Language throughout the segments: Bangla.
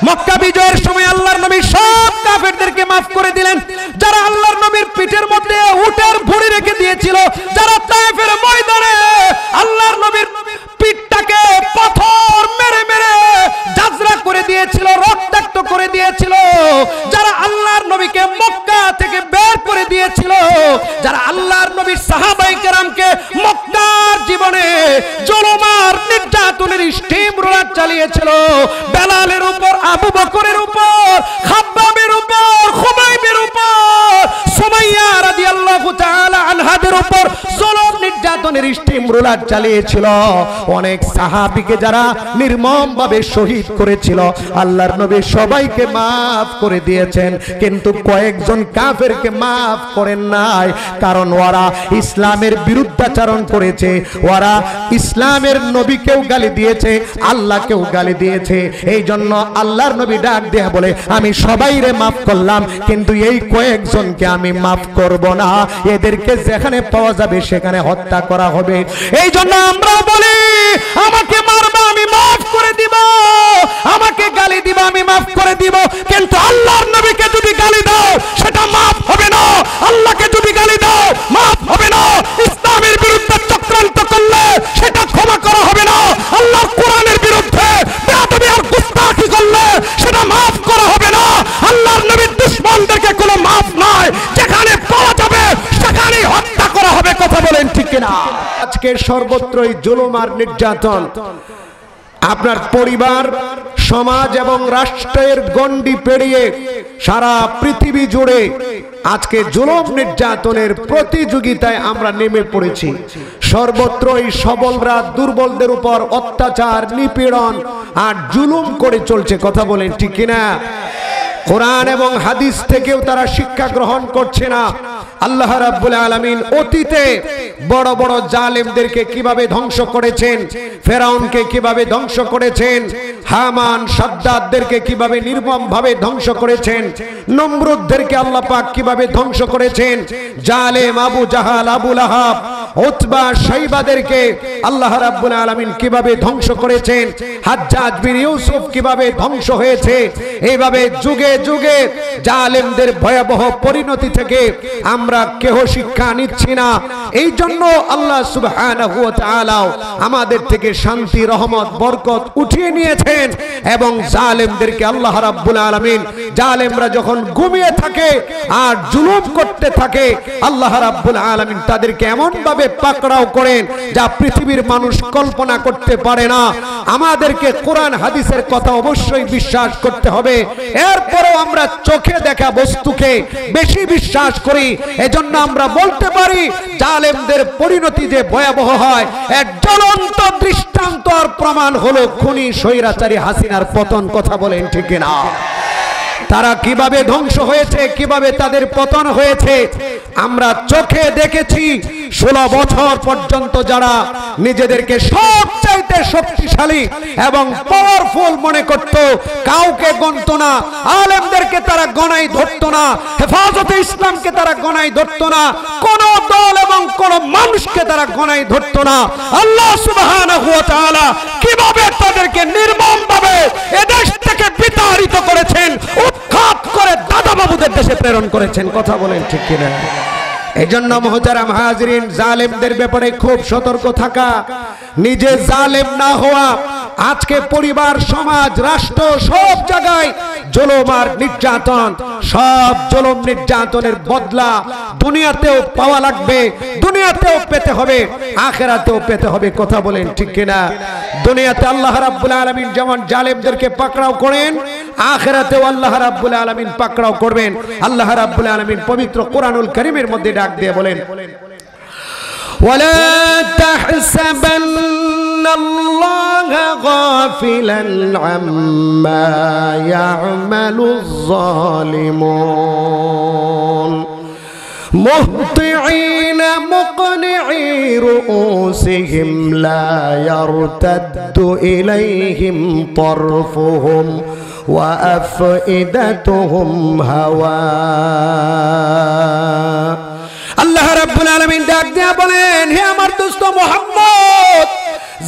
মক্কা বিজয়ের সময় আল্লাহর নবী সব কাফেরদেরকে maaf করে দিলেন। যারা আল্লাহর নবীর পিঠের মধ্যে উটের ভুঁড়ি রেখে দিয়েছিল, যারা তায়েফের ময়দানে আল্লাহর নবীর পিঠটাকে পাথর মেরে মেরে জাজরা করে দিয়েছিল, রক্তাক্ত করে দিয়েছিল, যারা আল্লাহর নবীকে মক্কা থেকে বের করে দিয়েছিল, যারা আল্লাহর নবীর সাহাবায়ে কেরামকে মক্কার জীবনে জুলুম আর নির্যাতনের স্টিম রোলার চালিয়েছিল, বেলালের উপর, আবু বকরের উপর, খাব্বাবের উপর, খুবাইবের উপর, সুমাইয়া রাদিয়াল্লাহু তাআলা আনহাদের উপর জুলুম নির্যাতনের স্টিম রোলার চালিয়েছিল। অনেক সাহাবীকে যারা নির্মমভাবে শহীদ করেছিল, আল্লাহর নবী সবাইকে maaf করে দিয়েছেন, কিন্তু কয়েকজন কাফেরকে maaf করেন নাই। কারণ ওরা ইসলামের বিরুদ্ধাচরণ করেছে, ওরা ইসলামের নবীকেও গালি দিয়েছে, আল্লাহকেও গালি দিয়েছে। এই জন্য আল্লাহর নবী ডাক দিয়ে বলে, আমি সবাইরে maaf করলাম, কিন্তু এই কয়েকজনকে আমি maaf করব না, এদেরকে যেখানে পাওয়া যাবে সেখানে হত্যা করা হবে। এই জন্য আমরা বলি, আমাকে মারবা আমি maaf করে দিব, আমাকে গালি দিবা আমি maaf করে দিব, কিন্তু আল্লাহর নবীকে যদি গালি দাও সেটা maaf হবে না, আল্লাহকে যদি গালি দাও maaf হবে না, ইসলামের বিরুদ্ধে চক্রান্ত করলে সেটা ক্ষমা করা হবে না, আল্লাহর কোরআনের বিরুদ্ধে বেয়াদবি আর গুস্তাখি করলে সেটা maaf করা হবে না, আল্লাহর নবীর দুশমনদেরকে কোনো maaf নাই, যেখানে পাওয়া যাবে সেখানেই হত্যা করা হবে। কথা বলেন ঠিক কিনা? আজকে সর্বত্রই জুলুম আর নির্যাতন, আপনার পরিবার, সমাজ এবং রাষ্ট্রের গণ্ডি পেরিয়ে সারা পৃথিবী জুড়ে আজকে জুলুম নির্যাতনের প্রতিযোগিতায় আমরা নেমে পড়েছি। সর্বত্রই সবলরা দুর্বলদের উপর অত্যাচার, নিপীড়ন আর জুলুম করে চলছে। কথা বলেন ঠিক কিনা? কোরআন এবং হাদিস থেকেও তারা শিক্ষা গ্রহণ করছে না। আল্লাহ রাব্বুল আলামিন অতীতে বড় বড় জালেমদেরকে কিভাবে ধ্বংস করেছেন, ফেরাউনকে কিভাবে ধ্বংস করেছেন, হামান সাদ্দাতদেরকে কিভাবে নির্মমভাবে ধ্বংস করেছেন, নমরুদদেরকে আল্লাহ পাক কিভাবে ধ্বংস করেছেন, জালেম আবু জাহাল, আবু লাহাব, উতবা, শাইবাদেরকে আল্লাহ রাব্বুল আলামিন কিভাবে ধ্বংস করেছেন, হাজ্জাজ বিন ইউসুফ কিভাবে ধ্বংস হয়েছে। এইভাবে যুগে যুগে জালেমদের ভয়াবহ পরিণতি থেকে আমরা কেহ শিক্ষা নিচ্ছি না। এই জন্য আল্লাহ সুবহানাহু ওয়া তাআলা আমাদের থেকে শান্তি, রহমত, বরকত উঠিয়ে নিয়েছেন এবং জালেমদেরকে আল্লাহ রাব্বুল আলামিন, জালেমরা যখন ঘুমিয়ে থাকে আর জুলুম করতে থাকে, আল্লাহ রাব্বুল আলামিন তাদেরকে এমন ভাবে পাকড়াও করেন যা পৃথিবীর মানুষ কল্পনা করতে পারে না। আমাদেরকে কোরআন হাদিসের কথা অবশ্যই বিশ্বাস করতে হবে। এরপরও আমরা চোখে দেখা বস্তুকে বেশি বিশ্বাস করি। এজন্য আমরা বলতে পারি জালেমদের পরিণতি যে ভয়াবহ হয়, এক জ্বলন্ত দৃষ্টান্ত আর প্রমাণ হলো খুনি স্বৈরাচারী হাসিনার পতন। কথা বলেন ঠিক না? তারা কিভাবে ধ্বংস হয়েছে, কিভাবে তাদের পতন হয়েছে আমরা চোখে দেখেছি। 16 বছর পর্যন্ত যারা নিজেদেরকে সবচাইতে শক্তিশালী এবং পাওয়ারফুল মনে করত, কাউকে গণত না, আলেমদেরকে তারা গণাই ধরত না, হেফাজতে ইসলামকে তারা গণাই ধরত না, কোন দল এবং কোন মানুষকে তারা গণাই ধরত না। আল্লাহ সুবহানাহু ওয়া তাআলা কিভাবে তাদেরকে নির্মমভাবে এদেশ থেকে বিতাড়িত করেছেন, উৎখাত করে দাদা বাবুদের দেশে প্রেরণ করেছেন। কথা বলেন ঠিক কিনা? এজন্য মুহতারাম হাজিরিন, জালেমদের ব্যাপারে খুব সতর্ক থাকা, নিজে জালেম না হওয়া। আজকে পরিবার, সমাজ, রাষ্ট্র সব জায়গায় জুলুম আর নির্যাতন, সব জুলুম নির্যাতনের বদলা দুনিয়াতেও পাওয়া লাগবে, দুনিয়াতেও পেতে হবে, আখিরাতেও পেতে হবে। কথা বলেন ঠিক কিনা? দুনিয়াতে আল্লাহ রাব্বুল আলামিন যেমন জালেমদেরকে পাকড়াও করেন, আখিরাতেও আল্লাহ রাব্বুল আলামিন পাকড়াও করবেন। আল্লাহ রাব্বুল আলামিন পবিত্র কোরআনুল কারীমের মধ্যে ডাক দিয়ে বলেন, ওয়ালা তাহসাবান্নাল্লাহা গাফিলান আম্মা ইয়া'মালুয যালিমুন মুহতিঈনা মুকনিঈ রুউসিহিম লা ইয়ারতাদ্দু ইলাইহিম তারফুহুম ওয়া আফইদাতুহুম হাওয়া। আল্লাহ রাব্বুল আলামিন ডাক দিয়া বলেন, হে আমার দোস্ত মুহাম্মদ,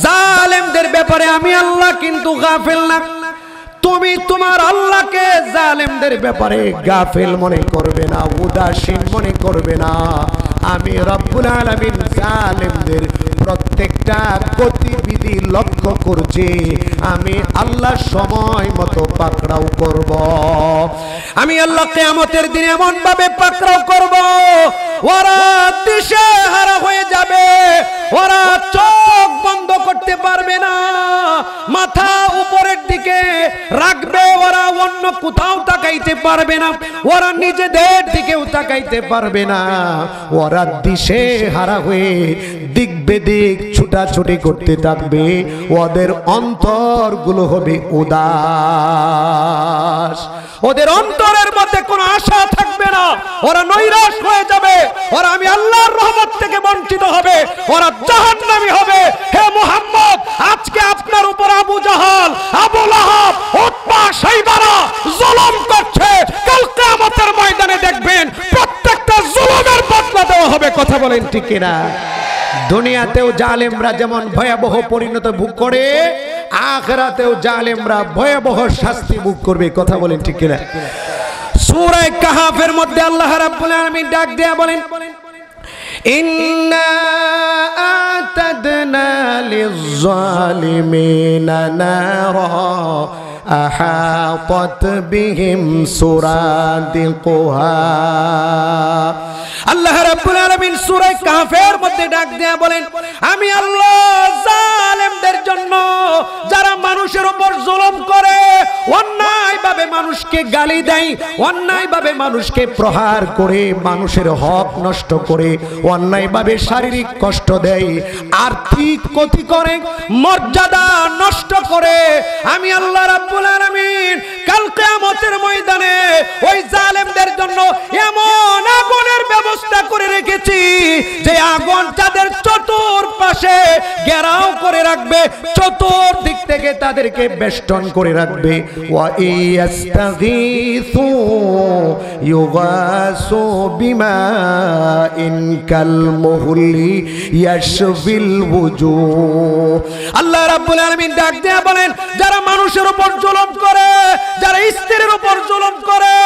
জালেমদের ব্যাপারে আমি আল্লাহ কিন্তু গাফিল না। তুমি তোমার আল্লাহকে জালেমদের ব্যাপারে গাফিল মনে করবে না, উদাসীন মনে করবে না। আমি রব্বুল আলামিন জালেমদের প্রত্যেকটা গতিবিধি লক্ষ্য করছি। আমি আল্লাহ সময় মতো পাকড়াও করব। আমি আল্লাহ কিয়ামতের দিনে এমন ভাবে পাকড়াও করব, ওরা দিশেহারা হয়ে যাবে, ওরা চোখ বন্ধ করতে পারবে না, মাথা উপরের দিকে রাখবে, ওরা অন্য কোথাও তাকাইতে পারবে না, ওরা নিজেদের দিকেও তাকাইতে পারবে না। ওরা দিশেহারা হয়ে দিক বেদিক ছুটাছুটি করতে থাকবে। ওদের অন্তরগুলো হবে উদাস, ওদের অন্তরের মধ্যে কোনো আশা থাকবে না, ওরা নৈরাশ হয়ে যাবে, ওরা আমি আল্লাহর রহমত থেকে বঞ্চিত হবে, ওরা জাহান্নামী হবে। হে মুহাম্মদ, আজকে আপনার উপর আবু জাহাল, আবু লাহাব, উতবা, শাইবারা জুলুম করছে, কাল কিয়ামতের ময়দানে দেখবেন প্রত্যেকটা জুলুমের বদলা দেওয়া হবে। কথা বলেন ঠিক কিনা? দুনিয়াতেও জালেমরা যেমন ভয়াবহ পরিণতি ভোগ করে, আখিরাতেও জালেমরা ভয়াবহ শাস্তি ভোগ করবে। কথা বলেন ঠিক কিনা? সূরা কাহাফের মধ্যে আল্লাহ রাব্বুল আলামিন ডাক দেয়া বলেন, ইন্না আতাদনা লিয-যালিমিনা নারা আহাতাত বিহিম সুরাদিকুহা। আল্লাহ রাব্বুল আলামিন সূরা কাহফের মধ্যে ডাক দেয়া বলেন, আমি আল্লাহ জালেমদের জন্য, যারা মানুষের উপর জুলুম করে, অন্যায়ভাবে মানুষকে গালি দেয়, অন্যায়ভাবে মানুষকে প্রহার করে, মানুষের হক নষ্ট করে, অন্যায়ভাবে শারীরিক কষ্ট দেয়, আর্থিক ক্ষতি করে, মর্যাদা নষ্ট করে, আমি আল্লাহ রাব্বুল আলামিন কাল কিয়ামতের ময়দানে ওই জালেমদের জন্য এমন আগুনের ব্যবস্থা করে রেখেছি যে আগুন তাদের চতুর্পাশে ঘেরাও করে রাখবে, চতুর্দিক থেকে তাদেরকে বেষ্টন করে রাখবে। ওয়া ইয়াস্তাগীসু ইউগাসু বিমাইন কালমুহলি ইয়াশবিল ওয়ুজুহ। আল্লাহ রাব্বুল আলামিন ডাক দেয়া বলেন, যারা মানুষের উপর জুলুম করে, যারা স্ত্রীর উপর জুলুম করে,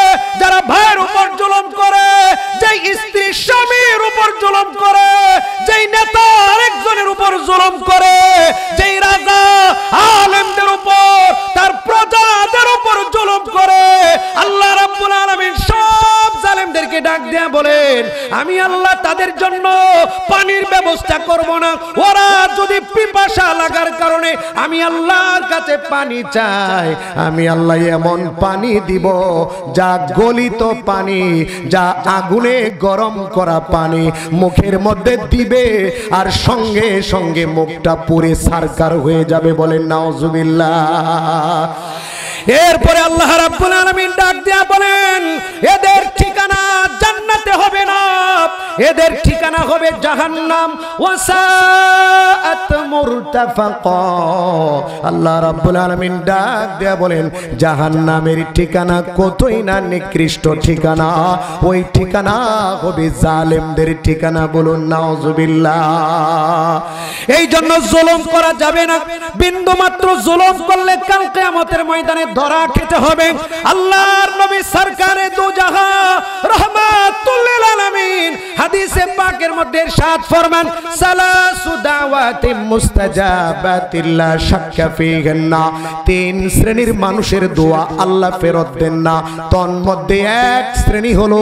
যারা ভাইয়ের উপর জুলুম করে, যেই স্ত্রী স্বামীর উপর জুলুম করে, যেই নেতা আরেকজনের উপর জুলুম করে, যেই রাজা আলেমদের উপর, তার প্রজাদের উপর জুলুম করে, আল্লাহ রাব্বুল আলামিন সব জালেমদেরকে ডাক দেয়া বলেন, আমি আল্লাহ তাদের জন্য পানির ব্যবস্থা করব না। ওরা যদি পিপাসা লাগার কারণে আমি আল্লাহর কাছে পানি চাই, আমি আল্লাহ এমন পানি দিব যা গলিত পানি, যা আগুনে গরম করা পানি মুখের মধ্যে দিবে আর সঙ্গে সঙ্গে মুখটা পুরে সারকার হয়ে যাবে। বলেন নাউজুবিল্লাহ। এরপরে আল্লাহ রাব্বুল আলামিন ডাক দেয়া বলেন, এদের ঠিকানা জান্নাতে হবে না, এদের ঠিকানা হবে জাহান্নাম। ওয়াসাআত মুরতাফাকা। আল্লাহ রাব্বুল আলামিন ডাক দেয়া বলেন, জাহান্নামের ঠিকানা কতই না নিকৃষ্ট ঠিকানা, ওই ঠিকানা হবে জালেমদের ঠিকানা। বলুন নাউজুবিল্লাহ। এই জন্য জুলুম করা যাবে না, বিন্দু মাত্র জুলুম করলে কাল কিয়ামতের ময়দানে ধরা খেতে হবে। আল্লাহর নবী সরকারে দু জাহান রাহমাতুল লিল আলামিন হাদিসে পাকের মধ্যে ইরশাদ ফরমান, সালাসু দাওয়াতি মুস্তাজাবাতিল লা শাক্কা ফিহিন্না। তিন শ্রেণীর মানুষের দোয়া আল্লাহ ফেরত দেন না। তন্মধ্যে এক শ্রেণী হলো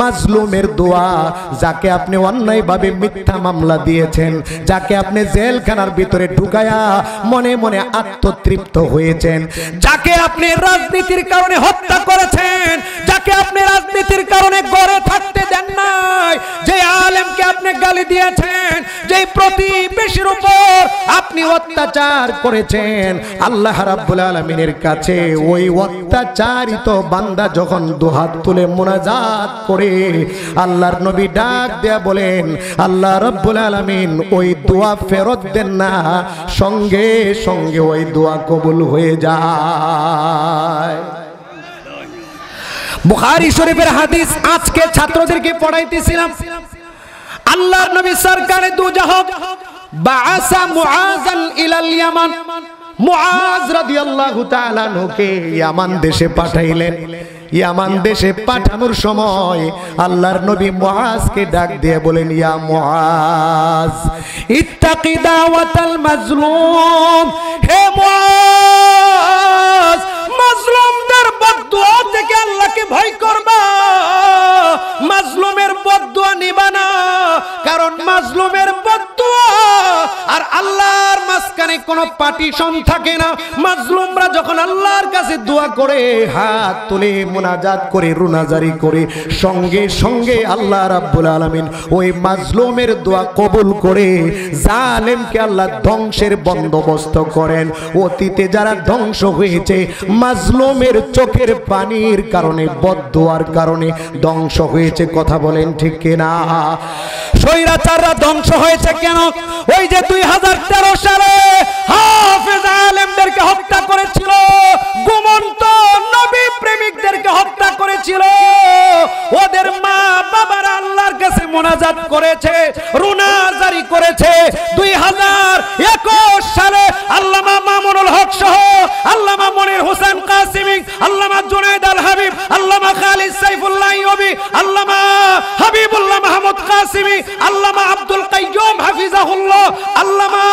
মাজলুমের দোয়া, যাকে আপনি অন্যায়ভাবে মিথ্যা মামলা দিয়েছেন, যাকে আপনি জেলখানার ভিতরে ঢুকায়া মনে মনে আত্মতৃপ্ত হয়েছেন, যাকে আপনি রাজনীতির কারণে হত্যা করেছেন, যাকে আপনি রাজনীতির কারণে গড়ে থাকতে দেন নাই, যে আলেমকে আপনি গালি দিয়েছেন, যে প্রতিবেশীর উপর আপনি অত্যাচার করেছেন, আল্লাহ রাব্বুল আলামিনের কাছে ওই অত্যাচারিত বান্দা যখন দুহাত তুলে মুনাজাত করে, আল্লাহর নবী ডাক দেয়া বলেন, আল্লাহ রাব্বুল আলামিন ওই দোয়া ফেরত দেন না, সঙ্গে সঙ্গে ওই দোয়া কবুল হয়ে যায়। বুখারী শরীফের হাদিস আজকে ছাত্রদেরকে পড়াইতেছিলাম। আল্লাহর নবী সরকারে দু জাহান বাআসা মুআযান ইলাল ইয়ামান। মুআজ রাদিয়াল্লাহু তাআলা আনহুকে ইয়ামান দেশে পাঠাইলেন। ইয়ামান দেশে পাঠানোর সময় আল্লাহর নবী মুআজকে ডাক দিয়ে বলেন, ইয়া মুআজ ইত্তাকি দাওয়াতাল মাজলুম, হে মুআজ মাজলুমদের বদদুয়া থেকে আল্লাহকে ভয় করবা, মাজলুমের বদদুয়া নিবা না, কারণ মাজলুমের বদদুয়া আর আল্লাহর মাঝখানে কোনো পার্টিশন থাকে না। মাজলুমরা যখন আল্লাহর কাছে দোয়া করে, হাত তুলে মুনাজাত করে, রুনাজারি করে, সঙ্গে সঙ্গে আল্লাহ রাব্বুল আলামিন ওই মাজলুমের দোয়া কবুল করে জালেমকে আল্লাহ ধ্বংসের বন্দোবস্ত করেন। অতীতে যারা ধ্বংস হয়েছে মাজলুমের চোখের পানির কারণে, বদদুয়ার কারণে ধ্বংস হয়েছে। কথা বলেন ঠিক কিনা? স্বৈরাচাররা ধ্বংস হয়েছে কেন? ওই যে 2013 সালে হাফেজ আলেমদেরকে হত্যা করেছিল, ঘুমন্ত নবী প্রেমিকদেরকে হত্যা করেছিল, ওদের মা বাবারা আল্লাহর কাছে মুনাজাত করেছে, রুনাজারি করেছে। 2021 সালে আল্লামা মামুনুল হক সহ আল্লামা মনির হোসেন কাসিমি, আল্লামা জুনাইদ আল হাবিব, আল্লামা খালিদ সাইফুল্লাহ ইয়ুবি, আল্লামা হাবিবুল্লাহ মাহমুদ কাসিমি, আল্লামা আব্দুল কাইয়ুম হাফিজাহুল্লাহ, আল্লামা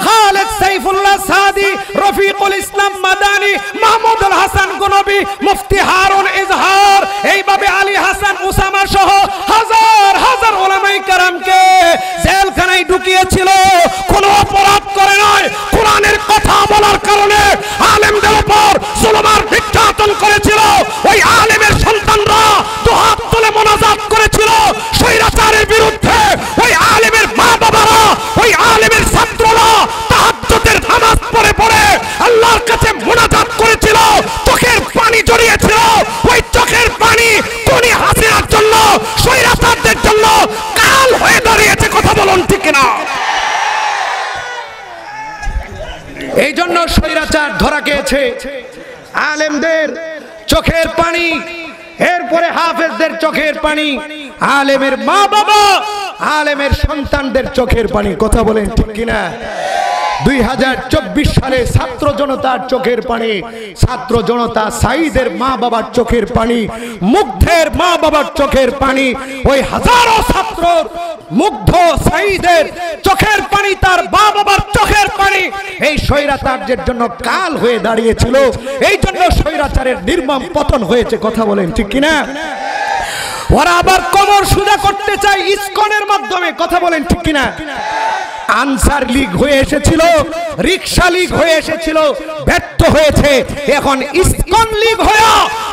খালিদ সাইফুল্লাহ সাদি, রফিকুল ইসলাম মাদানী, মাহমুদুল হাসান গনবী, মুফতি হারুন ইজহার, এইভাবে আলী হাসান উসামা সহ হাজার হাজার উলামায়ে কেরামকে জেলখানায় ঢুকিয়েছিল। কোনো অপরাধ করে নয়, কোরআনের কথা বলার কারণে আলেমদের উপর জুলুম আর নির্যাতন করেছিল। ওই আলেমের সন্তানরা দুহাত তুলে মুনাজাত করেছিল স্বৈরাচারের বিরুদ্ধে। ওই আলেমের মা বাবারা, ওই আলেমের ছাত্ররা তাহাজ্জুদের নামাজ পড়ে পড়ে আল্লাহর কাছে মুনাজাত করেছিল, চোখের পানি জড়িয়েছিল। ওই চোখের পানি কোনি হাসিনার জন্য, স্বৈরাচারদের জন্য কাল হয়ে দাঁড়িয়েছে। কথা বলুন ঠিক কিনা? এই জন্য স্বৈরাচার ধরা খেয়েছে। আলেমদের চোখের পানি, এরপরে হাফেজদের চোখের পানি, আলেমের মা বাবা, আলেমের সন্তানদের চোখের পানি। কথা বলেন ঠিক কিনা? 2024 সালে ছাত্র জনতার চোখের পানি, ছাত্র জনতা সাইদের মা বাবার চোখের পানি, মুগ্ধের মা বাবার চোখের পানি, ওই হাজারো ছাত্র মুগ্ধ সাইদের চোখের পানি, তার মা বাবার চোখের পানি এই স্বৈরাচারের জন্য কাল হয়ে দাঁড়িয়েছিল। এই জন্য স্বৈরাচারের নির্মম পতন হয়েছে। কথা বলেন ঠিক কিনা? ওরা আবার কোমর সোজা করতে চায় ইসকনের মাধ্যমে। কথা বলেন ঠিক কিনা? আনসার লীগ হয়ে এসেছিল, রিকশা লীগ হয়ে এসেছিল, ব্যর্থ হয়েছে। এখন ইসকন লীগ হয়ে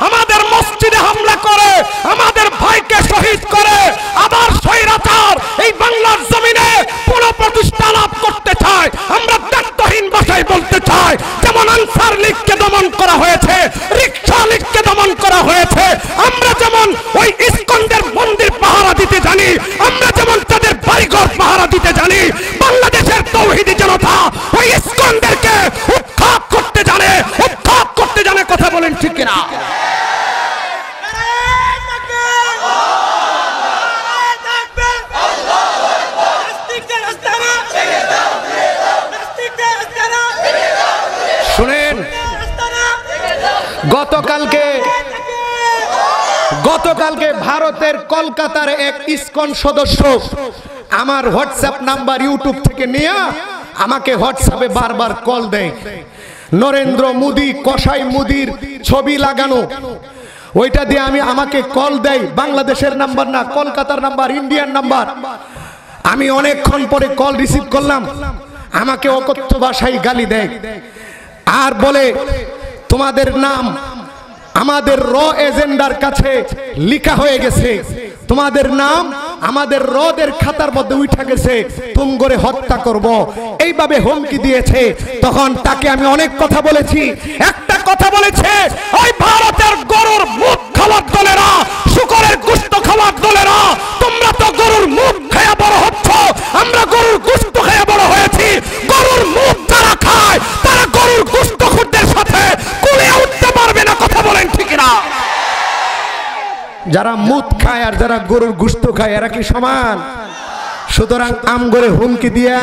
আমাদের মসজিদে হামলা করে, আমাদের ভাইকে শহীদ করে, আবার স্বৈরাচার এই বাংলার জমিনে পুনঃপ্রতিষ্ঠা লাভ করতে চায়। আমরা দায়িত্বহীন ভাষায় বলতে চাই, যেমন আনসার লীগকে দমন করা হয়েছে, রিকশা লীগকে দমন করা হয়েছে, আমরা যেমন ওই ইসকনদের মন্দির পাহারা দিতে জানি, আমরা যেমন তাদের বাড়িঘর পাহারা দিতে জানি, বাংলাদেশের তৌহিদি জনতা ওই ইসকনদেরকে উৎখাত করতে জানে, উৎখাত করতে জানে। কথা বলেন ঠিক কিনা? শুনেন, গতকালকে ভারতের কলকাতার এক ইসকন সদস্য আমার হোয়াটসঅ্যাপ নাম্বার ইউটিউব থেকে নিয়ে আমাকে হোয়াটসঅ্যাপে বারবার কল দেয়। নরেন্দ্র মোদি, কসাই মোদির ছবি লাগানো, ওইটা দিয়ে আমাকে কল দেয়। বাংলাদেশের নাম্বার না, কলকাতার নাম্বার, ইন্ডিয়ান নাম্বার। আমি অনেকক্ষণ পরে কল রিসিভ করলাম, আমাকে অকথ্য ভাষায় গালি দেয় আর বলে, তোমাদের নাম আমাদের র এজেন্ডার কাছে লেখা হয়ে গেছে, তোমাদের নাম আমাদের রদের খাতার মধ্যে উঠে গেছে, তুমগরে হত্যা করব, এইভাবে হুমকি দিয়েছে। তখন তাকে আমি অনেক কথা বলেছি। একটা কথা বলেছে, ওই ভারতের গরুর মুখ খাওয়ার দলেরা, শুকরের গোশত খাওয়ার দলেরা, তোমরা তো গরুর মুখ খেয়ে বড় হচ্ছ, আমরা গরুর গোশত খেয়ে বড় হয়েছি। গরুর মুখ যারা খায় তারা গরুর গোশত খুঁড়দের সাথে কুলে উঠতে পারবে না। কথা বলেন ঠিক না? যারা মুদ খায় আর যারা গরুর গোশত খায় এরা কি সমান? সুতরাং আমগরে হুমকি দিয়া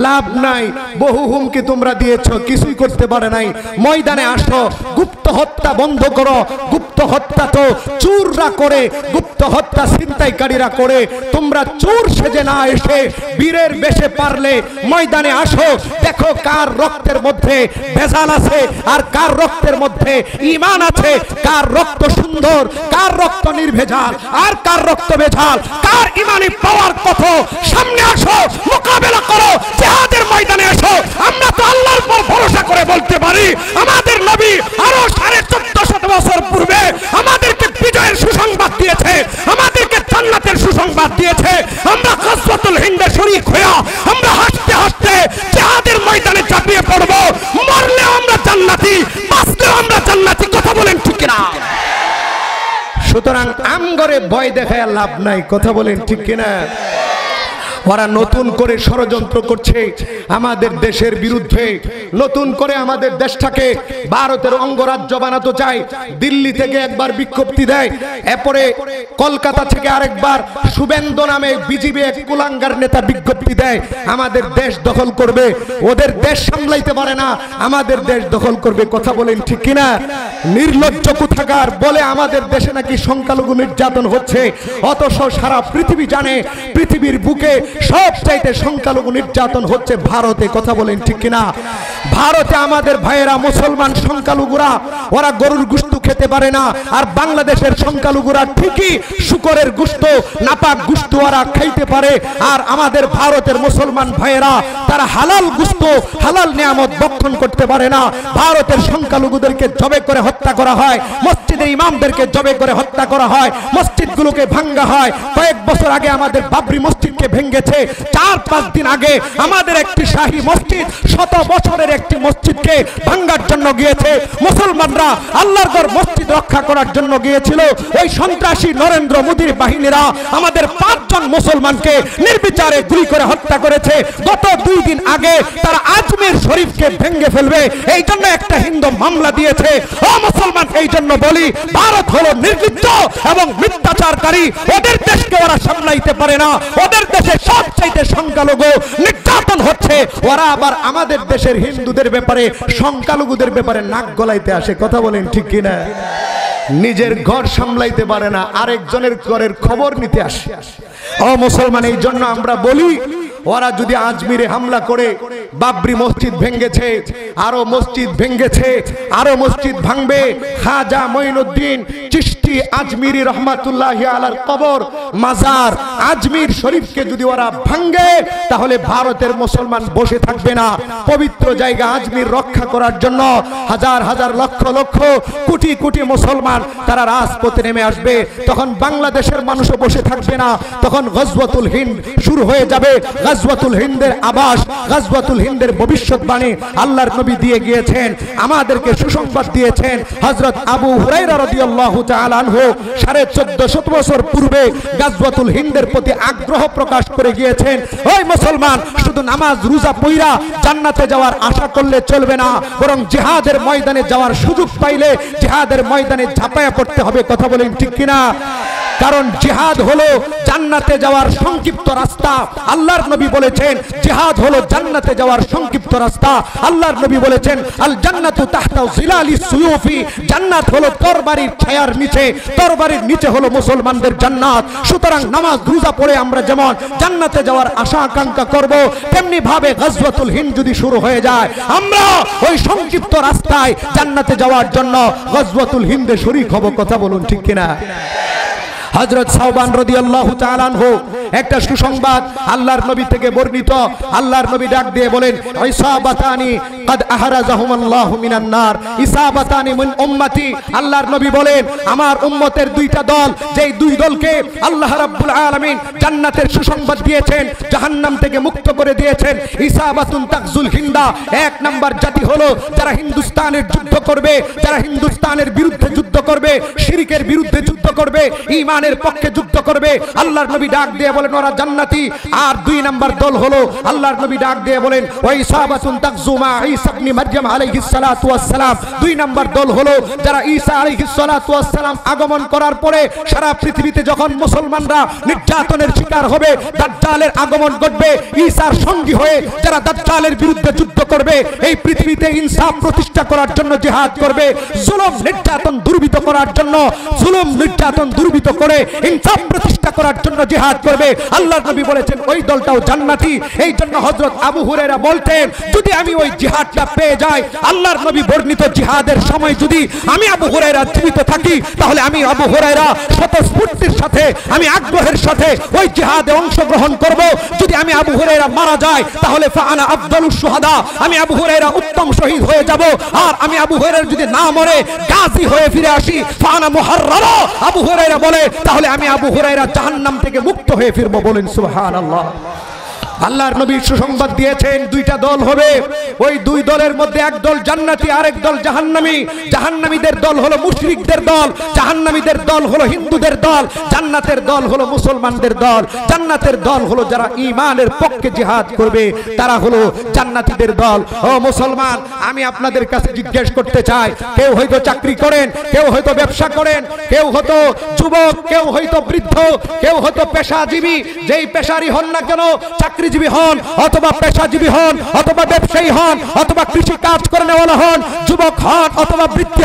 লাভ নাই, বহু হুমকি তোমরা দিয়েছো, কিছুই করতে পারে নাই। ময়দানে আসো, গুপ্ত হত্যা বন্ধ করো। গুপ্ত হত্যা তো চোররা করে, গুপ্ত হত্যা ছিনতাইকারীরা করে। তোমরা চোর সেজে না এসে বীরের বেশে পারলে ময়দানে আসো, দেখো কার রক্তের মধ্যে ভেজাল আছে আর কার রক্তের মধ্যে ঈমান আছে, কার রক্ত সুন্দর, কার রক্ত নির্ভেজাল আর কার রক্ত ভেজাল, কার ঈমানি পাওয়ার কত। সামনে আসো, মোকাবেলা করো, জিহাদের ময়দানে আসো। আমরা তো আল্লাহর উপর ভরসা করে বলতে পারি, আমাদের নবী আরো 1450 বছর পূর্বে আমাদেরকে বিজয়ের সুসংবাদ দিয়েছে, আমাদেরকে জান্নাতের সুসংবাদ দিয়েছে। আমরা গজওয়াতুল হিন্দে শরীক হয়ে আমরা হাসতে হাসতে জিহাদের ময়দানে ঝাঁপিয়ে পড়ব। মরলেও আমরা জান্নাতি, বাঁচলেও আমরা জান্নাতি। কথা বলেন ঠিক না? সুতরাং আমগরে ভয় দেখায় লাভ নাই। কথা বলেন ঠিক কিনা? ওরা নতুন করে ষড়যন্ত্র করছে আমাদের দেশের বিরুদ্ধে, নতুন করে আমাদের দেশটাকে ভারতের অঙ্গরাজ্য বানাতে চায়। দিল্লি থেকে একবার বিজ্ঞপ্তি দেয়, এরপরে কলকাতা থেকে আরেকবার শুভেন্দু নামে বিজিবি এক কুলাঙ্গার নেতা বিজ্ঞপ্তি দেয় আমাদের দেশ দখল করবে। ওদের দেশ সামলাইতে পারে না, আমাদের দেশ দখল করবে। কথা বলেন ঠিক কিনা? নির্লজ্জ কোথাকার বলে আমাদের দেশে নাকি সংখ্যালঘু নির্যাতন হচ্ছে, অথচ সারা পৃথিবী জানে পৃথিবীর বুকে সব চাইতে সংখ্যালঘু নির্যাতন হচ্ছে ভারতে। কথা বলেন ঠিক কিনা? ভারতে আমাদের ভাইয়েরা মুসলমান সংখ্যালঘুরা ওরা গরুর গোশত খেতে পারে না, আর বাংলাদেশের সংখ্যালঘুরা ঠিকই শুকরের গোশত, নাপাক গোশত ওরা খাইতে পারে। আর আমাদের ভারতের মুসলমান ভাইয়েরা তারা হালাল গোশত, হালাল নিয়ামত ভক্ষণ করতে পারে না। ভারতের সংখ্যালঘুদেরকে জবে করে হত্যা করা হয়, মসজিদের ইমামদেরকে জবে করে হত্যা করা হয়, মসজিদগুলোকে ভাঙ্গা হয়। কয়েক বছর আগে আমাদের বাবরি মসজিদকে ভেঙেছে, 4-5 দিন আগে আমাদের একটি শাহী মসজিদ, 100 বছরের একটি মসজিদকে ভাঙ্গার জন্য গিয়েছে মুসলমানরা। আল্লাহর ঘর মসজিদ রক্ষা করার জন্য গিয়েছিল ওই সন্ত্রাসী নরেন্দ্র মোদীর বাহিনীরা আমাদের 5 জন মুসলমানকে নির্বিচারে গুলি করে হত্যা করেছে। গত 2 দিন আগে তারা আজমির শরীফকে ভেঙে ফেলবে এই জন্য একটা হিন্দু মামলা দিয়েছে। ও মুসলমান, এই জন্য বলি ভারত হলো নির্লজ্জ এবং মিথ্যাচারকারী। ওদের দেশকে ওরা সামলাইতে পারে না, ওদের দেশে সবচাইতে সংখ্যালঘু নির্যাতন হচ্ছে। ওরা আবার আমাদের দেশের হিন্দুদের ব্যাপারে, সংখ্যালঘুদের ব্যাপারে নাক গলাইতে আসে। কথা বলেন ঠিক কিনা? নিজের ঘর সামলাইতে পারে না, আরেকজনের ঘরের খবর নিতে আসে। ও মুসলমান, এই জন্য আমরা বলি ওরা যদি আজমিরে হামলা করে, বাবরি মসজিদ ভেঙেছে, আরো মসজিদ ভেঙেছে, আরো মসজিদ ভাঙবে। খাজা মঈনুদ্দিন চিশতি আজমিরি রহমাতুল্লাহি আলার কবর, মাজার আজমির শরীফকে যদি ওরা ভাঙে, তাহলে ভারতের মুসলমান বসে থাকবে না। পবিত্র জায়গা আজমির রক্ষা করার জন্য হাজার হাজার লক্ষ লক্ষ কোটি কোটি মুসলমান তারা রাজপথে নেমে আসবে। তখন বাংলাদেশের মানুষও বসে থাকবে না, তখন গজওয়াতুল হিন্দ শুরু হয়ে যাবে। গজওয়াতুল হিন্দের আবাস, গজওয়াতুল হিন্দের ভবিষ্যৎবাণী আল্লাহর নবী দিয়ে গিয়েছেন, আমাদেরকে সুসংবাদ দিয়েছেন। হযরত আবু হুরায়রা রাদিয়াল্লাহু তাআলা আনহু 1450 বছর পূর্বে গজওয়াতুল হিন্দের প্রতি আগ্রহ প্রকাশ করে গিয়েছেন। ওই মুসলমান, শুধু নামাজ রোজা পয়রা জান্নাতে যাওয়ার আশা করলে চলবে না, বরং জিহাদের ময়দানে যাওয়ার সুযোগ পাইলে জিহাদের ময়দানে ঝাঁপায়া পড়তে হবে। কথা বলেন ঠিক কিনা? কারণ জিহাদ হলো জান্নাতে যাওয়ার সংক্ষিপ্ত রাস্তা। আল্লাহর নবী বলেছেন জিহাদ হলো জান্নাতে যাওয়ার সংক্ষিপ্ত রাস্তা। আল্লাহর নবী বলেছেন আল জান্নাতু তাহতা জিলালিস সুয়ুফি, জান্নাত হলো তরবারির ছায়ার নিচে, তরবারির নিচে হলো মুসলমানদের জান্নাত। সুতরাং নামাজ রোজা পড়ে আমরা যেমন জান্নাতে যাওয়ার আশা আকাঙ্ক্ষা করব, তেমনি ভাবে গজওয়াতুল হিন্দ যদি শুরু হয়ে যায়, আমরা ওই সংক্ষিপ্ত রাস্তায় জান্নাতে যাওয়ার জন্য গজওয়াতুল হিন্দে শরীক হব। কথা বলুন ঠিক কিনা? হযরত সাওবান রাদিয়াল্লাহু তাআলা আনহু একটা সুসংবাদ আল্লাহর নবী থেকে বর্ণিত। আল্লাহর নবী ডাক দিয়ে বলেন, ইসাবাতানি قد احرزهم الله من النار ইসাবাতানি মিন উম্মতি। আল্লাহর নবী বলেন আমার উম্মতের দুইটা দল, যেই দুই দলকে আল্লাহ রাব্বুল আলামিন জান্নাতের সুসংবাদ দিয়েছেন, জাহান্নাম থেকে মুক্ত করে দিয়েছেন। ইসাবাতুন তাকজুল হিন্দা, এক নাম্বার জাতি হলো যারা হিন্দুস্তানের যুদ্ধ করবে, যারা হিন্দুস্তানের বিরুদ্ধে যুদ্ধ করবে, শিরকের বিরুদ্ধে যুদ্ধ করবে, করবে, ঈমানের পক্ষে যুদ্ধ করবে। আল্লাহর নবী ডাক দিয়ে বলেন ওরা জান্নাতি। আর 2 নাম্বার দল হলো আল্লাহর নবী ডাক দিয়ে বলেন ওয়া ইসাবাতুন তাকজুমা ঈসা ইবনে মারইয়াম আলাইহিস সালাতু ওয়াস সালাম। 2 নাম্বার দল হলো যারা ঈসা আলাইহিস সালাতু ওয়াস সালাম আগমন করার পরে সারা পৃথিবীতে যখন মুসলমানরা নির্যাতনের শিকার হবে, দাজ্জালের আগমন ঘটবে, ঈসার সঙ্গী হয়ে যারা দাজ্জালের বিরুদ্ধে যুদ্ধ করবে, এই পৃথিবীতে ইনসাফ প্রতিষ্ঠা করার জন্য জিহাদ করবে, জুলুম নির্যাতন দুর্বৃত করার জন্য, জুলুম নির্যাতন দুর্বৃত করে ইনসাফ প্রতিষ্ঠা করার জন্য জিহাদ করবে। আল্লাহর নবী বলেছেন ওই দলটাও জান্নাতি। এই জন্য হযরত আবু হুরায়রা বলতেন যদি আমি ওই জিহাদটা পেয়ে যাই, আল্লাহর নবী বর্ণিত জিহাদের সময় যদি আমি আবু হুরায়রা জীবিত থাকি, তাহলে আমি আবু হুরায়রা স্বতঃস্ফূর্তির সাথে, আমি আগ্রহের সাথে ওই জিহাদে অংশগ্রহণ করব। যদি আমি আবু হুরায়রা মারা যায়, তাহলে ফাআনা আফদালুশ শুহাদা, আমি আবু হুরায়রা উত্তম শহীদ হয়ে যাব। আর আমি আবু হুরায়রা যদি না মরে গাজী হয়ে ফিরে আসি, ফাআনা মুহাররারা, আবু হুরায়রা বলে তাহলে আমি আবু হুরায়রা জাহান্নাম থেকে মুক্ত হয়ে ফিরব। বলেন সুবহানাল্লাহ। আল্লাহর নবী সুসংবাদ দিয়েছেন 2টা দল হবে, ওই 2 দলের মধ্যে এক দল জান্নাতি, আরেক দল জাহান্নামী। জাহান্নামীদের দল হলো মুশরিকদের দল, জাহান্নামীদের দল হলো হিন্দুদের দল, জান্নাতের দল হলো মুসলমানদের দল। জান্নাতের দল হলো যারা ঈমানের পক্ষে জিহাদ করবে, তারা হলো জান্নাতীদের দল। ও মুসলমান, আমি আপনাদের কাছে জিজ্ঞেস করতে চাই, কেউ হয়তো চাকরি করেন, কেউ হয়তো ব্যবসা করেন, কেউ হয়তো যুবক, কেউ হয়তো বৃদ্ধ, কেউ হয়তো পেশাজীবী, যেই পেশারই হন না কেন, চাকরি চাকরিজীবী হন অথবা পেশাজীবী হন অথবা ব্যবসায়ী হন অথবা কৃষি কাজ করেনেওয়ালা হন, যুবক হন অথবা বৃদ্ধ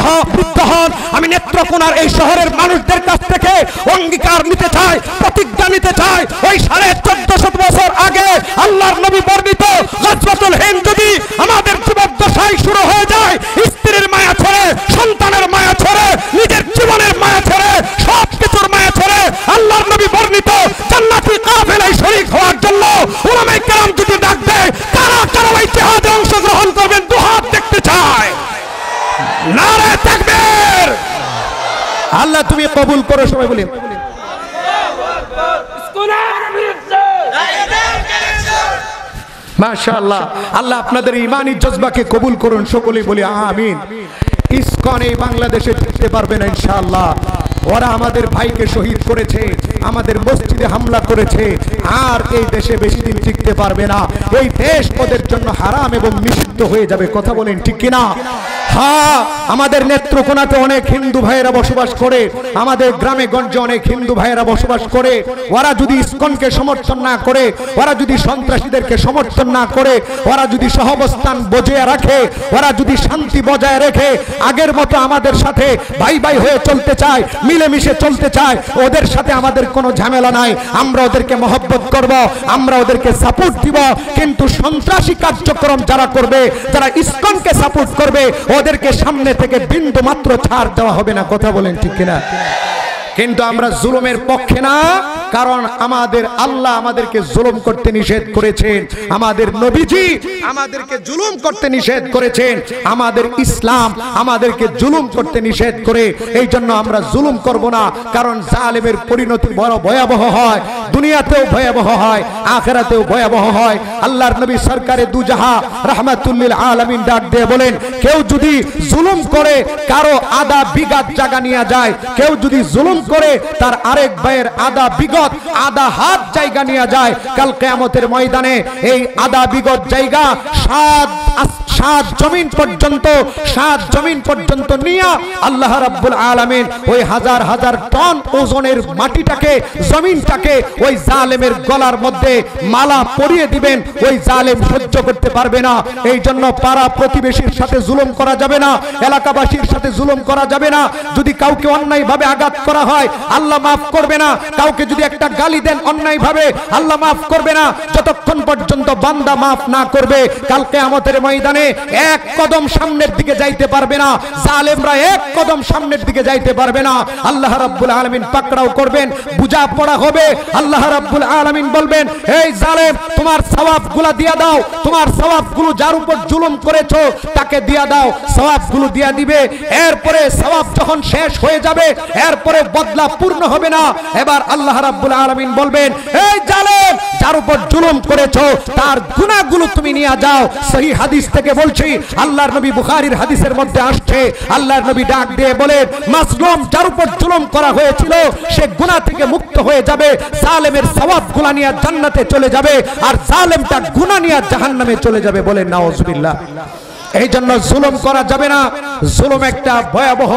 হন, আমি নেত্রকোনার এই শহরের মানুষদের কাছ থেকে অঙ্গীকার নিতে চাই, প্রতিজ্ঞা নিতে চাই। ওই 1450 বছর আগে আল্লাহর নবী বর্ণিত গজওয়াতুল হিন্দ যদি আমাদের জীবদ্দশায় শুরু হয়ে যায়, স্ত্রীর মায়া ছেড়ে, সন্তানের মায়া ছেড়ে, নিজের জীবনের মায়া ছেড়ে, সব কিছুর মায়া ছেড়ে আল্লাহর নবী বর্ণিত জান্নাতি কাফেলায় শরীক হওয়ার জন্য উলামায়ে কেরাম যদি ডাক দেয়, কারা কারা ওই জিহাদে অংশগ্রহণ করবেন? দুহাত দেখতে চাই। নারে তাকবীর। আল্লাহ তুমি কবুল করো, সবাই বলি মাশাআল্লাহ। আল্লাহ আপনাদের ঈমানি জজবাকে কবুল করুন, সকলেই বলি আমিন। ইসকন এই বাংলাদেশে টিকতে পারবে না ইনশাআল্লাহ। ওরা আমাদের ভাইকে শহীদ করেছে, আমাদের মসজিদে হামলা করেছে, আর এই দেশে বেশি দিন টিকতে পারবে না। এই দেশ ওদের জন্য হারাম এবং নিষিদ্ধ হয়ে যাবে। কথা বলেন ঠিক কিনা? হ্যাঁ, আমাদের নেত্রকোনাতে অনেক হিন্দু ভাইয়েরা বসবাস করে, আমাদের গ্রামে গঞ্জে অনেক হিন্দু ভাইয়েরা বসবাস করে। ওরা যদি ইসকনকে সমর্থন না করে, ওরা যদি সন্ত্রাসীদেরকে সমর্থন না করে, ওরা যদি সহাবস্থান বজায় রাখে, ওরা যদি শান্তি বজায় রেখে আগের মতো আমাদের সাথে ভাই ভাই হয়ে চলতে চায়, মিলেমিশে চলতে চায়, ওদের সাথে আমাদের কোনো ঝামেলা নাই। আমরা ওদেরকে মহব্বত করব, আমরা ওদেরকে সাপোর্ট দিব। কিন্তু সন্ত্রাসী কার্যক্রম যারা করবে, যারা ইসকনকে সাপোর্ট করবে, ওদেরকে সামনে থেকে বিন্দু মাত্র ছাড় দেওয়া হবে না। কথা বলেন ঠিক কিনা? কিন্তু আমরা জুলুমের পক্ষে না, কারণ আমাদের আল্লাহ আমাদেরকে জুলুম করতে নিষেধ করেছেন, আমাদের নবীজি আমাদেরকে জুলুম করতে নিষেধ করেছেন, আমাদের ইসলাম আমাদেরকে জুলুম করতে নিষেধ করে। এই জন্য আমরা জুলুম করব না, কারণ জালেমের পরিণতি বড় ভয়াবহ হয়, দুনিয়াতেও ভয়াবহ হয়, আখিরাতেও ভয়াবহ হয়। আল্লাহর নবী সরকারে দুজাহা রাহমাতুল লিল আলামিন ডাক দিয়ে বলেন, কেউ যদি জুলুম করে কারো আধা বিঘাত জায়গা নিয়ে যায়, কেউ যদি জুলুম করে তার আরেক ভাইয়ের আধা বিগত আধা হাত জায়গা নিয়ে যায়, কাল কিয়ামতের ময়দানে এই আধা বিগত জায়গা সাত জমিন পর্যন্ত নিয়ে আল্লাহ রাব্বুল আলামিন ওই হাজার হাজার টন ওজনের মাটিটাকে, জমিনটাকে ওই জালেমের গলার মধ্যে মালা পরিয়ে দিবেন। ওই জালেম সহ্য করতে পারবে না। এই জন্য পাড়া প্রতিবেশীর সাথে জুলুম করা যাবে না, এলাকাবাসীর সাথে জুলুম করা যাবে না। যদি কাউকে অন্যায়ভাবে আঘাত করা হয়, আল্লাহ মাফ করবে না। কাউকে যদি একটা গালি দেন অন্যায়ভাবে, আল্লাহ মাফ করবে না। যতক্ষণ পর্যন্ত বান্দা মাফ না করবে, কাল কিয়ামতের ময়দানে এক কদম সামনের দিকে যাইতে পারবে না, জালেমরা এক কদম সামনের দিকে যাইতে পারবে না। আল্লাহ রাব্বুল আলামিন পাকড়াও করবেন, বুঝা পড়া হবে। আল্লাহ রাব্বুল আলামিন বলবেন, এই জালেম তোমার সওয়াবগুলো দিয়া দাও, তোমার সওয়াবগুলো যার উপর জুলুম করেছো তাকে দিয়া দাও, সওয়াবগুলো দিয়া দিবে। এরপরে সওয়াব যখন শেষ হয়ে যাবে এরপরে বদলা পূর্ণ হবে না। এবার আল্লাহ রাব্বুল আলামিন বলবেন, এই জালেম, যার উপর জুলুম করেছো তার গুনাহগুলো তুমি নিয়ে যাও। সহিহ হাদিস থেকে বলছি, আল্লাহর নবী বুখারীর হাদিসের মধ্যে আসছে, আল্লাহর নবী ডাক দিয়ে বলেন, মাজলুম যার উপর জুলুম করা হয়েছিল সে গুনাহ থেকে মুক্ত হয়ে যাবে, জালেমের সওয়াবগুলো নিয়ে জান্নাতে চলে যাবে, আর জালেমটা গুনাহ নিয়ে জাহান্নামে চলে যাবে। বলেন নাউজুবিল্লাহ। এই জন্য জুলুম করা যাবে না। জুলুম একটা ভয়াবহ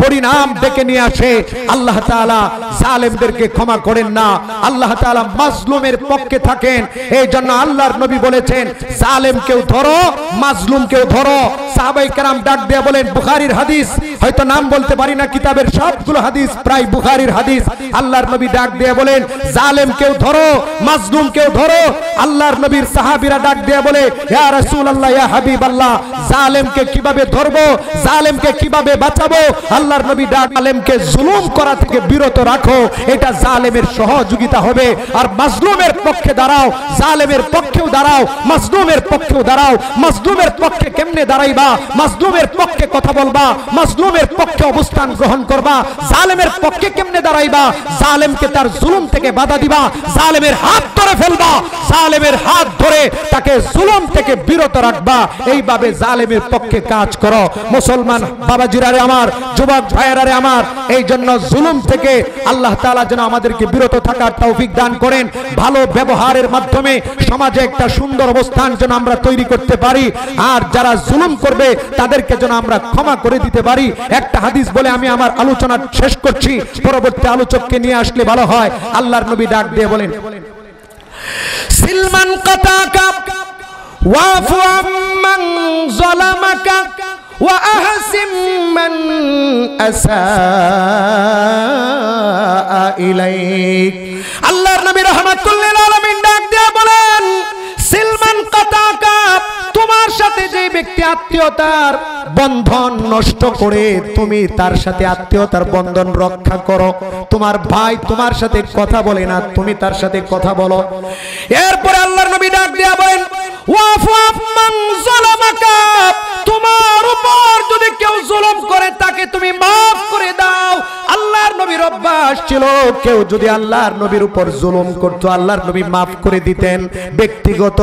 পরিণাম ডেকে নিয়ে আসে। আল্লাহ তাআলা জালেমদেরকে ক্ষমা করেন না, আল্লাহ তাআলা মাজলুমের পক্ষে থাকেন। এই জন্য আল্লাহর নবী বলেছেন, জালেমকেও ধরো, মাজলুমকেও ধরো। সাহাবায়ে কেরাম ডাক দিয়ে বলেন, বুখারীর হাদিস, হয়তো নাম বলতে পারি না, কিতাবের সবগুলো হাদিস প্রায় বুখারীর হাদিস। আল্লাহর নবী ডাক দিয়ে বলেন, জালেমকেও ধরো, মাজলুমকেও ধরো। আল্লাহর নবীর সাহাবীরা ডাক দিয়ে বলে, ইয়া রাসূলুল্লাহ, ইয়া হাবিবাল্লাহ, জালেমকে কিভাবে ধরবো, জালেমকে কিভাবে বাঁচাবো? আল্লাহর নবী ডাক, জালেমকে জুলুম করা থেকে বিরত রাখো, এটা জালেমের সহযোগিতা হবে। আর মাজলুমের পক্ষে দাঁড়াও, জালেমের পক্ষেও দাঁড়াও, মাজলুমের পক্ষেও দাঁড়াও। মাজলুমের পক্ষে কেমনে দাঁড়াইবা? মাজলুমের পক্ষে কথা বলবা, মাজলুমের পক্ষে অবস্থান গ্রহণ করবা। জালেমের পক্ষে কেমনে দাঁড়াইবা? জালেমকে তার জুলুম থেকে বাধা দিবা, জালেমের হাত ধরে ফেলবা, জালেমের হাত ধরে তাকে জুলুম থেকে বিরত রাখবা। এইভাবে জালেমের পক্ষে কাজ করো। মুসলমান বাবাজিরারে আমার, যুবক ভাইয়েরারে আমার, এই জন্য জুলুম থেকে আল্লাহ তাআলা যেন আমাদেরকে বিরত থাকার তৌফিক দান করেন। ভালো ব্যবহারের মাধ্যমে সমাজে একটা সুন্দর অবস্থান যেন আমরা তৈরি করতে পারি, আর যারা জুলুম করবে তাদেরকে যেন আমরা ক্ষমা করে দিতে পারি। একটা হাদিস বলে আমি আমার আলোচনা শেষ করছি, পরবর্তী আলোচককে নিয়ে আসলে ভালো হয়। আল্লাহর নবী ডাক দিয়ে বলেন, সিলমান কাতাকা ওয়াফু আম্মান যালামাকা ওয়া আহসিন মান আসাআ ইলাইক। আল্লাহর নবী রাহমাতুল লিল আলামিন ডাক দিয়ে বলেন, সিলমান কাতাকা, তোমার সাথে যে ব্যক্তি আত্মীয়তার বন্ধন নষ্ট করে তুমি তার সাথে আত্মীয়তার বন্ধন রক্ষা করো, তোমার ভাই তোমার সাথে কথা বলে না, তুমি তার সাথে কথা বলো। এরপরে আল্লাহর নবী ডাক দিয়া বলেন, ওয়াফু আম্মান যালামাকা, তোমার উপর যদি কেউ জুলুম করে তাকে তুমি মাফ করে দাও। আল্লাহর নবীর অভ্যাস ছিল, কেউ যদি আল্লাহর নবীর উপর জুলুম করতো আল্লাহর নবী মাফ করে দিতেন। ব্যক্তিগত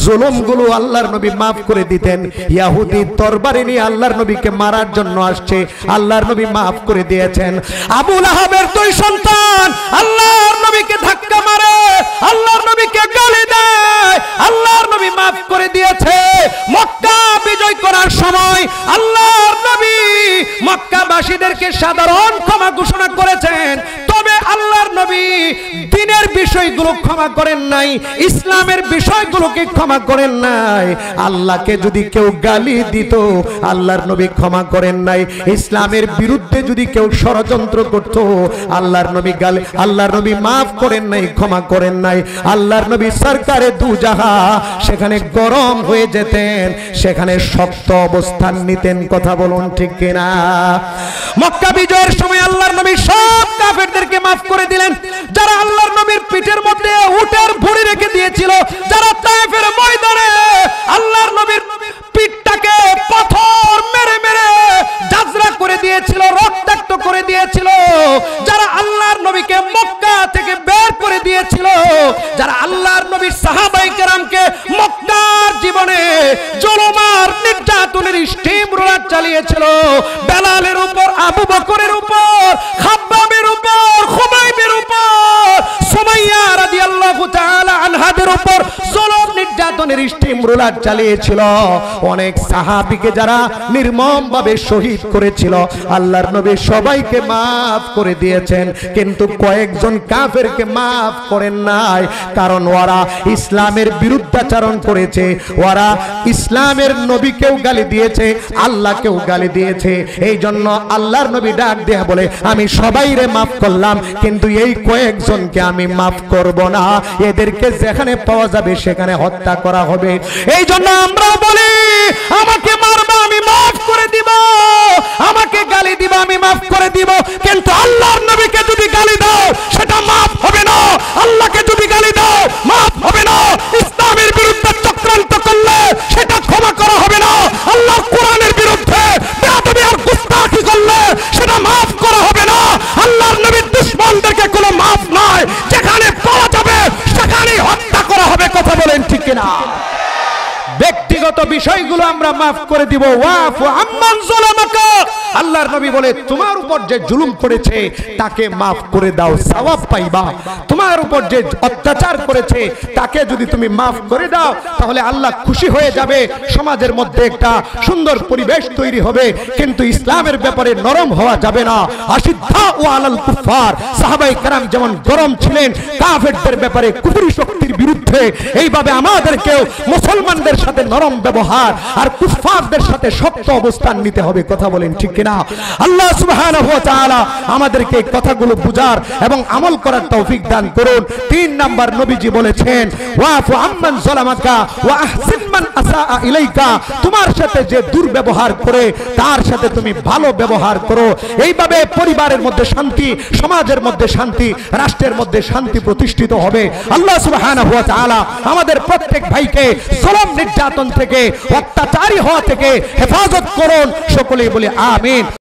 জুলুমগুলো আল্লাহর নবী মাফ করে দিতেন। ইহুদি তরবারি নিয়ে আল্লাহর নবীকে মারার জন্য আসছে, আল্লাহর নবী মাফ করে দিয়েছেন। আবু লাহাবের দুই সন্তান আল্লাহর নবীকে ধাক্কা মারে, আল্লাহর নবীকে গালি দেয়, আল্লাহর নবী মাফ করে দিয়েছে। মক্কা বিজয় করার সময় আল্লাহর নবী মক্কাবাসীদেরকে সাধারণ ক্ষমা ঘোষণা করেছেন, তবে আল্লাহর নবী দ্বীনের বিষয়গুলো ক্ষমা করেন নাই, ইসলামের বিষয়গুলোকে ক্ষমা করেন নাই। আল্লাহকে যদি কেউ গালি দিত আল্লাহর নবী ক্ষমা করেন নাই। ইসলামের বিরুদ্ধে যদি কেউ ষড়যন্ত্র করত আল্লাহর নবী গালি, আল্লাহর নবী মাফ করেন নাই, ক্ষমা করেন নাই। আল্লাহর নবী সরকারে দু জাহা সেখানে গরম হয়ে যেতেন, সেখানে শক্ত অবস্থান নিতেন। কথা বলুন ঠিক কিনা? মক্কা বিজয়ের সময় আল্লাহর নবী সব কাফেরদেরকে মাফ করে দিলেন। যারা আল্লাহর নবীর পিঠের মধ্যে উটের ভুঁড়ি রেখে দিয়েছিল, যারা তায়েফের ময়দানে আল্লাহর নবীর পিঠটাকে পাথর মেরে মেরে জাজরা করে দিয়েছিল, রক্তাক্ত করে দিয়েছিল, যারা আল্লাহর নবীকে মক্কা থেকে বের করে দিয়েছিল, যারা আল্লাহর নবীর সাহাবায়ে কেরামকে মক্কার জীবনে জুলুম আর নির্যাতনের স্টিম রোলার চালিয়েছিল, বেলালের উপর, আবু বকরের উপর, খাব্বাবের উপর, খুবাইবের উপর, সুমাইয়া রাদিয়াল্লাহু তাআলা আনহাদের উপর জুলুম নির্যাতনের স্টিম রোলার চালিয়েছিল। অনেক সাহাবীকে যারা নির্মমভাবে শহীদ করেছিল আল্লাহর নবী সবাইকে মাফ করে দিয়েছেন, কিন্তু কয়েকজন কাফেরকে মাফ করেন নাই, কারণ ওরা ইসলামের বিরুদ্ধাচরণ করেছে, ওরা ইসলামের নবীকেও গালি দিয়েছে, আল্লাহকেও গালি দিয়েছে। এই জন্য আল্লাহর নবী ডাক দেয়া বলে, আমি সবাইরে মাফ করলাম কিন্তু এই কয়েকজনকে আমি মাফ করব না, এদেরকে যেখানে পাওয়া যাবে সেখানে হত্যা করা হবে। এই জন্য আমরা বলি, আমাকে মারবা আমি মাফ করে দিব, আমাকে গালি দিব আমি মাফ করে দিব, কিন্তু আল্লাহর নবীকে যদি গালি দাও সেটা মাফ হবে না, আল্লাহকে যদি গালি দাও মাফ হবে না, ইসলামের বিরুদ্ধে চক্রান্ত করলে সেটা ক্ষমা করা হবে না, আল্লাহর কোরআনের বিরুদ্ধে বেয়াদবি আর গুস্তাখি করলে সেটা বিষয়গুলো আমরা maaf করে দিব। ওয়াফু আম্মান যালামাকা, আল্লাহর নবী বলে তোমার উপর যে জুলুম করেছে তাকে maaf করে দাও, সওয়াব পাইবা। তোমার উপর যে অত্যাচার করেছে তাকে যদি তুমি maaf করে দাও তাহলে আল্লাহ খুশি হয়ে যাবে, সমাজের মধ্যে একটা সুন্দর পরিবেশ তৈরি হবে। কিন্তু ইসলামের ব্যাপারে নরম হওয়া যাবে না। আশিদ্দাউ আলাল কুফার, সাহাবায়ে কেরাম যেমন গরম ছিলেন কাফেরদের ব্যাপারে, কুফরি শক্তির বিরুদ্ধে, এইভাবে আমাদেরকেও মুসলমানদের সাথে নরম ব্যবহার আর কুফফারদের সাথে শক্ত অবস্থান নিতে হবে। কথা বলেন ঠিক কিনা? আল্লাহ সুবহানাহু ওয়া তাআলা আমাদেরকে এই কথাগুলো বুঝার এবং আমল করার তৌফিক দান করুন। 3 নাম্বার নবীজি বলেছেন ওয়াফু আম্মান যালামাকা ওয়া আহসিন মান আসাআ ইলাইকা, তোমার সাথে যে দুর্ব্যবহার করে তার সাথে তুমি ভালো ব্যবহার করো। এইভাবে পরিবারের মধ্যে শান্তি, সমাজের মধ্যে শান্তি, রাষ্ট্রের মধ্যে শান্তি প্রতিষ্ঠিত হবে। আল্লাহ সুবহানাহু ওয়া তাআলা আমাদের প্রত্যেক ভাইকে জুলুম নির্যাতন থেকে, অত্যাচারী হওয়া থেকে হেফাজত করুন। সকলেই বলি আমিন।